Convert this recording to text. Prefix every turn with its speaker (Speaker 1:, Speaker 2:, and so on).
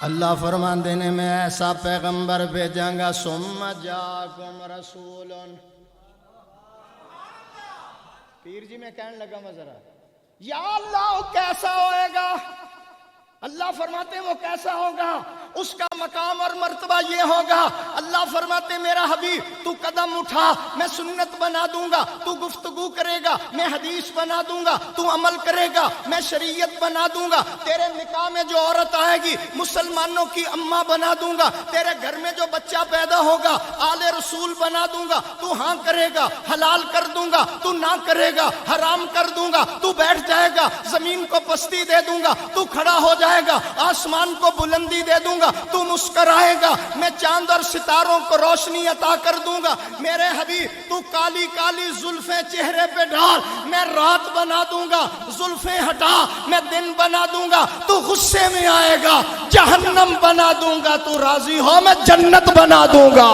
Speaker 1: اللہ فرماندے نے میں ایسا پیغمبر بھیجاں گا ثم جاکم رسول. پیر جی میں کہنے لگا میں ذرا یا اللہ وہ کیسا ہوئے گا؟ اللہ فرماتے ہیں وہ کیسا ہوگا؟ اس کا مقام اور مرتبہ یہ ہوگا. اللہ فرماتے ہیں میرا حبیب تو قدم اٹھا میں سنت بنا دوں گا، تو گفتگو کرے گا میں حدیث بنا دوں گا، تو عمل کرے گا میں شریعت بنا دوں گا. تیرے نکاح میں جو عورت آئے گی مسلمانوں کی اماں بنا دوں گا. تیرے گھر میں جو بچہ پیدا ہوگا آل رسول بنا دوں گا. تو ہاں کرے گا حلال کر دوں گا، تو نہ کرے گا حرام کر دوں گا. تو بیٹھ جائے گا زمین کو پستی دے دوں گا، تو کھڑا ہو جائے گا آسمان کو بلندی دے دوں گا. تو مسکرائے گا میں چاند اور ستاروں کو روشنی عطا کر دوں گا. میرے حبیب تو کالی کالی زلفیں چہرے پہ ڈال میں رات بنا دوں گا، زلفیں ہٹا میں دن بنا دوں گا. تو غصے میں آئے گا جہنم بنا دوں گا، تو راضی ہو میں جنت بنا دوں گا.